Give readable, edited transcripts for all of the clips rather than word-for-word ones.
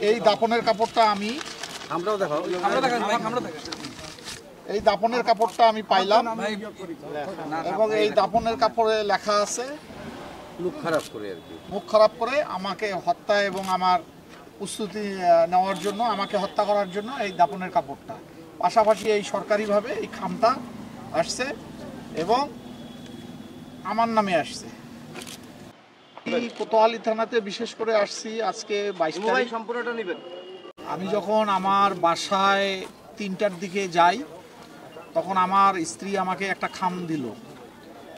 এই দাপনের কাপড়টা আমি এই দাপনের কাপড়টা আমি পাইলাম এবং এই দাপনের কাপড়ে লেখা আছে মুখ খারাপ করে আমাকে হত্যা এবং আমার প্রস্তুতি নেওয়ার জন্য, আমাকে হত্যা করার জন্য এই দাপনের কাপড়টা, পাশাপাশি এই সরকারিভাবে এই খামটা আসছে এবং আমার নামে আসছে। কোতোয়ালি থানাতে বিশেষ করে আসছি আজকে 22 তারিখ। আমি যখন আমার বাসায় 3টার দিকে যাই তখন আমার স্ত্রী আমাকে একটা খাম দিল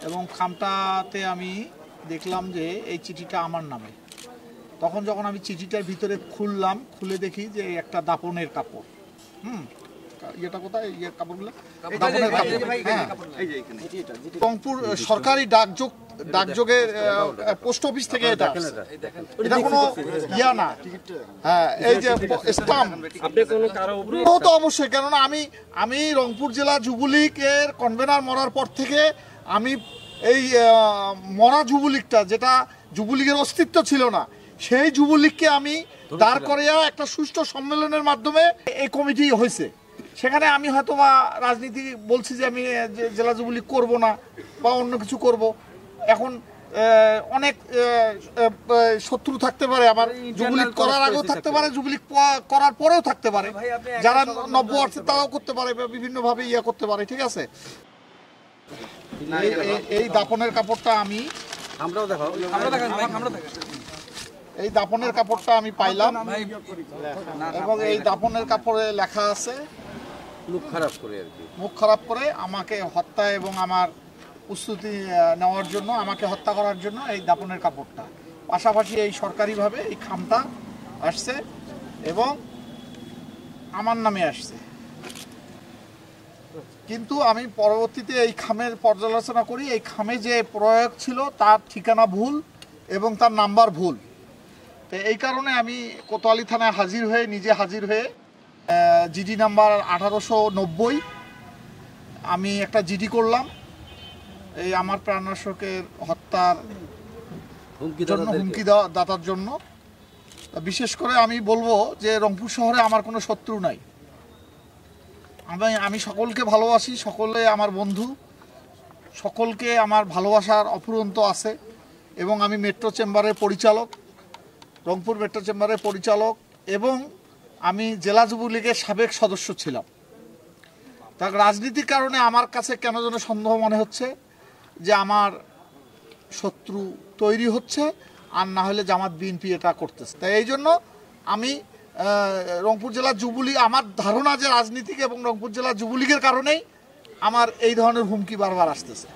এবং খামটাতে আমি দেখলাম যে এই চিঠিটা আমার নামে। তখন যখন আমি চিঠিটার ভিতরে খুললাম, খুলে দেখি যে একটা দাপনের কাপড়। এটা কোথায় কাপড়গুলো? দাপনের কাপড়। হ্যাঁ, রংপুর সরকারি ডাকযোগে পোস্ট অফিস থেকে এটা কোনো ইয়া না। হ্যাঁ, এই যে স্টাম্প তো অবশ্যই, কেননা আমি রংপুর জেলা যুবলীগের কনভেনার মরার পর থেকে আমি এই মরা যুবলীগটা, যেটা যুবলীগের অস্তিত্ব ছিল না, সেই যুবলীগকে আমি দাঁড় করিয়ে একটা সুষ্ঠু সম্মেলনের মাধ্যমে এই কমিটি হয়েছে। সেখানে আমি হয়তো বা রাজনীতি বলছি যে আমি জেলা যুবলীগ করবো না বা অন্য কিছু করব। এখন অনেক শত্রু থাকতে পারে, আবার যুবলীগ করার আগেও থাকতে পারে, যুবলীগ করার পরেও থাকতে পারে, যারা নব্য আছে তারাও করতে পারে, বিভিন্নভাবে ইয়ে করতে পারে। ঠিক আছে, এই দাপনের কাপড়টা আমি এই দাপনের কাপড়টা আমি পাইলাম এবং এই দাপনের কাপড়ে লেখা আছে মুখ খারাপ করে আমাকে হত্যা এবং আমার প্রস্তুতি নেওয়ার জন্য, আমাকে হত্যা করার জন্য এই দাপনের কাপড়টা, পাশাপাশি এই সরকারিভাবে এই খামটা আসছে এবং আমার নামে আসছে। কিন্তু আমি পরবর্তীতে এই খামের পর্যালোচনা করি, এই খামে যে প্রয়োগ ছিল তার ঠিকানা ভুল এবং তার নাম্বার ভুল। তো এই কারণে আমি কোতোয়ালি থানায় নিজে হাজির হয়ে জিডি নাম্বার 1890 আমি একটা জিডি করলাম এই আমার প্রাণনাশকের হত্যার জন্য, হুমকি দাতার জন্য। বিশেষ করে আমি বলবো যে রংপুর শহরে আমার কোনো শত্রু নাই। আমি সকলকে ভালোবাসি, সকলে আমার বন্ধু, সকলকে আমার ভালোবাসার অফুরন্ত আছে এবং আমি মেট্রো চেম্বারের পরিচালক, রংপুর মেট্রো চেম্বারের পরিচালক এবং আমি জেলা যুবলীগের সাবেক সদস্য ছিলাম। তার রাজনীতির কারণে আমার কাছে কেন যেন সন্দেহ মনে হচ্ছে যে আমার শত্রু তৈরি হচ্ছে, আর না হলে জামাত বিএনপি এটা করতেছে। তাই এই জন্য আমি রংপুর জেলা যুবলীগ, আমার ধারণা যে রাজনীতিক এবং রংপুর জেলা যুবলীগের কারণেই আমার এই ধরনের হুমকি বারবার আসতেছে।